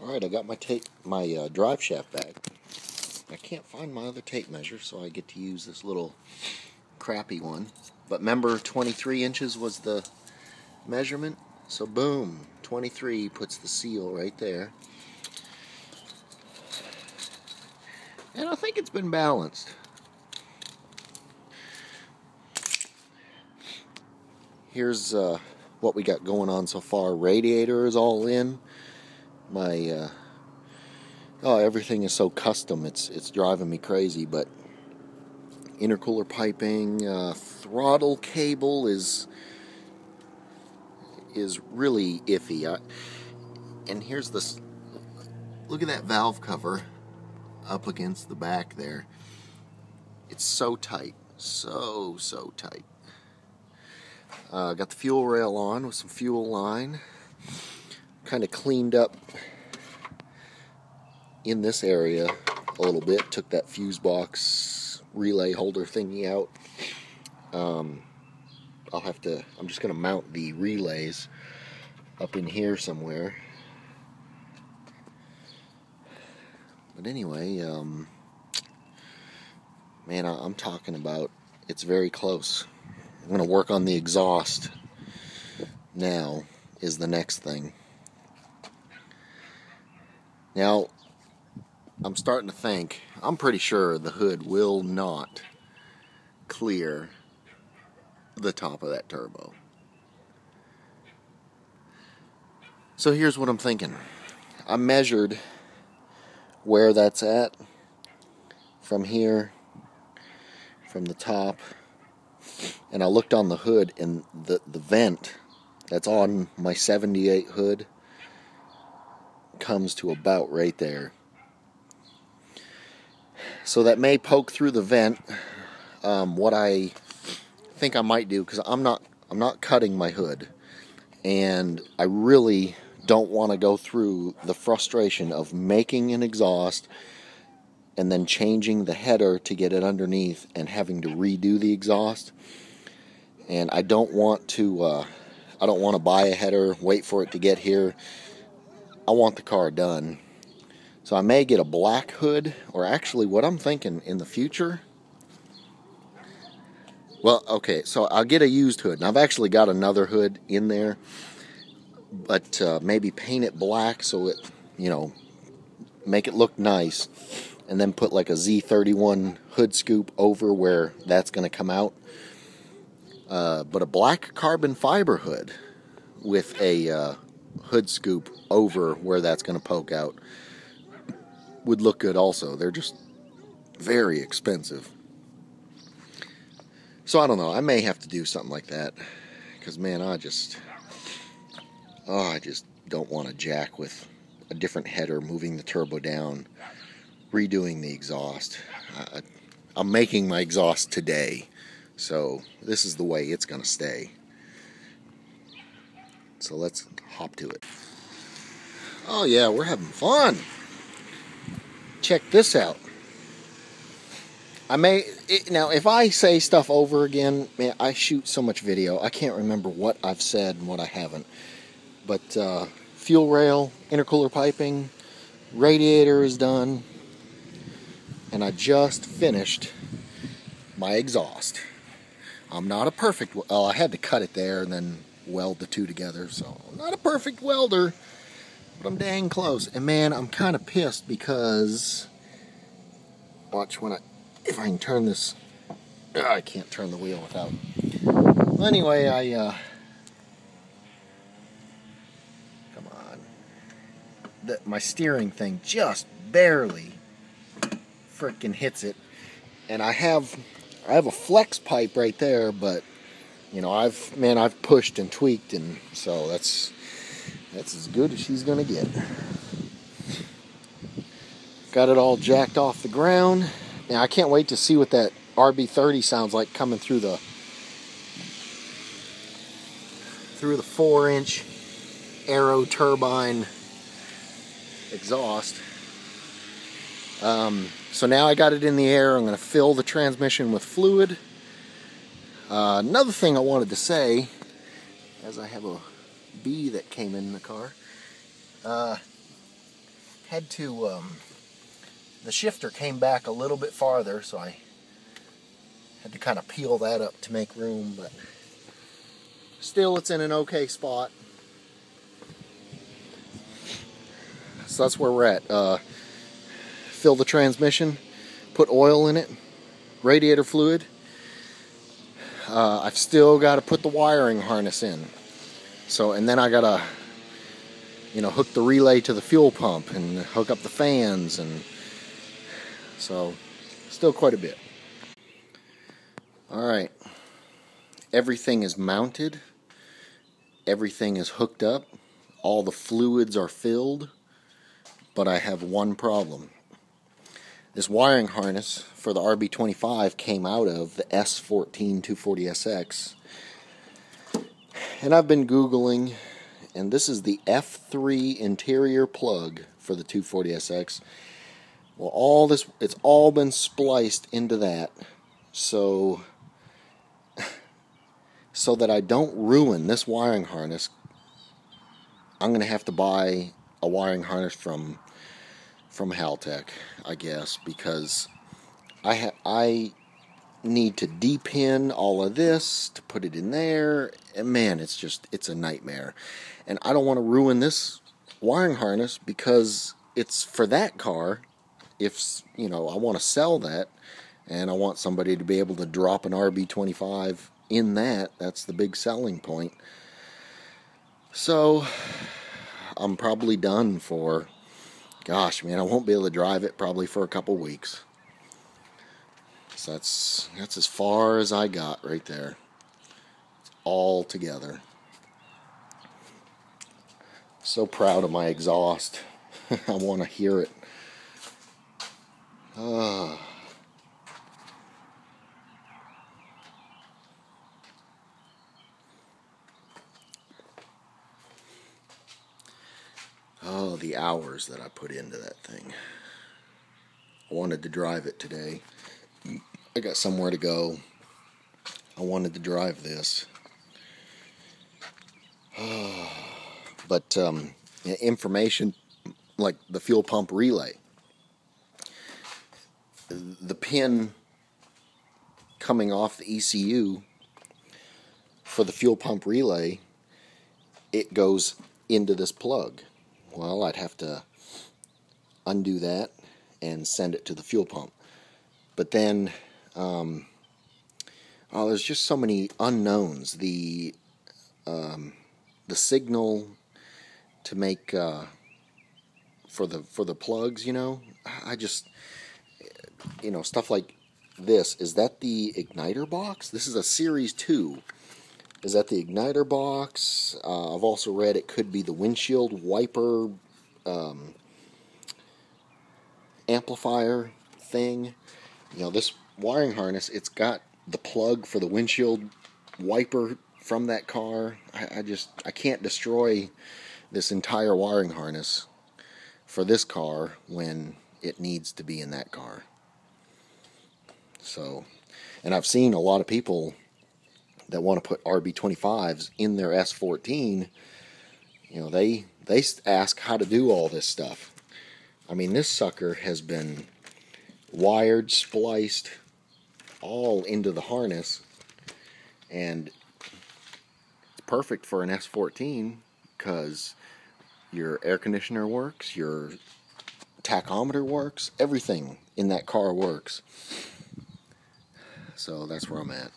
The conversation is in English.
Alright, I got my drive shaft back. I can't find my other tape measure, so I get to use this little crappy one. But remember, 23 inches was the measurement? So boom, 23 puts the seal right there. And I think it's been balanced. Here's what we got going on so far. Radiator is all in. My everything is so custom, it's driving me crazy. But intercooler piping, throttle cable is really iffy. And here's this. Look at that valve cover up against the back there. It's so tight, so tight. Got the fuel rail on with some fuel line. Kind of cleaned up in this area a little bit. Took that fuse box relay holder thingy out. I'm just going to mount the relays up in here somewhere. But anyway, man, I'm talking about, it's very close. I'm going to work on the exhaust now is the next thing. Now, I'm starting to think, I'm pretty sure the hood will not clear the top of that turbo. So here's what I'm thinking. I measured where that's at from here, from the top, and I looked on the hood, and the vent that's on my 78 hood comes to about right there. So that may poke through the vent. What I think I might do, because I'm not cutting my hood, and I really don't want to go through the frustration of making an exhaust and then changing the header to get it underneath and having to redo the exhaust. And I don't want to buy a header, wait for it to get here. I want the car done. So I may get a black hood, or actually what I'm thinking in the future, well, okay, so I'll get a used hood. And I've actually got another hood in there, but maybe paint it black so it, make it look nice, and then put like a Z31 hood scoop over where that's going to come out. But a black carbon fiber hood with a hood scoop over where that's going to poke out would look good also. They're just very expensive. So I don't know. I may have to do something like that, because man, I just don't want to jack with a different header, moving the turbo down, redoing the exhaust. I'm making my exhaust today, so this is the way it's going to stay. So let's hop to it. Oh yeah, we're having fun. Check this out. Now, if I say stuff over again, man, I shoot so much video, I can't remember what I've said and what I haven't. But fuel rail, intercooler piping, radiator is done, and I just finished my exhaust. I'm not a perfect, well, I had to cut it there and then weld the two together, so I'm not a perfect welder, but I'm dang close. And man, I'm kind of pissed because, watch if I can turn this, I can't turn the wheel without. Well, anyway, come on. My steering thing just barely frickin' hits it. And I have a flex pipe right there, but I've pushed and tweaked, and so that's as good as she's gonna get. Got it all jacked off the ground. Now I can't wait to see what that RB30 sounds like coming through the 4-inch aero turbine exhaust. So now I got it in the air. I'm going to fill the transmission with fluid. Another thing I wanted to say, as I have a bee that came in the car, had to, the shifter came back a little bit farther, so I had to kind of peel that up to make room, but still it's in an okay spot. So that's where we're at. Fill the transmission, put oil in it, radiator fluid. I've still got to put the wiring harness in. So, and then I got to, hook the relay to the fuel pump and hook up the fans, and so still quite a bit. Alright, everything is mounted, everything is hooked up, all the fluids are filled, but I have one problem. This wiring harness for the RB25 came out of the S14 240SX, and I've been Googling, and this is the F3 interior plug for the 240SX. Well, it's all been spliced into that, so that I don't ruin this wiring harness. I'm going to have to buy a wiring harness from Haltech, I guess, because I need to de-pin all of this to put it in there, and man, it's a nightmare. And I don't want to ruin this wiring harness because it's for that car. If I want to sell that, and I want somebody to be able to drop an RB25 in that's the big selling point. So I'm probably done for, gosh, man, I won't be able to drive it probably for a couple weeks. So that's as far as I got right there. It's all together. So proud of my exhaust. I want to hear it. Oh, the hours that I put into that thing. I wanted to drive it today. I got somewhere to go. I wanted to drive this. But information like the fuel pump relay. The pin coming off the ECU for the fuel pump relay, it goes into this plug. Well, I'd have to undo that and send it to the fuel pump. But then, there's just so many unknowns. The signal to make for the plugs, I just, stuff like this. Is that the igniter box? This is a Series 2. Is that the igniter box? I've also read it could be the windshield wiper amplifier thing. This wiring harness, it's got the plug for the windshield wiper from that car. I can't destroy this entire wiring harness for this car when it needs to be in that car. So, and I've seen a lot of people that want to put RB25s in their S14. They ask how to do all this stuff. I mean, this sucker has been wired, spliced, all into the harness, and it's perfect for an S14 because your air conditioner works, your tachometer works, everything in that car works. So that's where I'm at.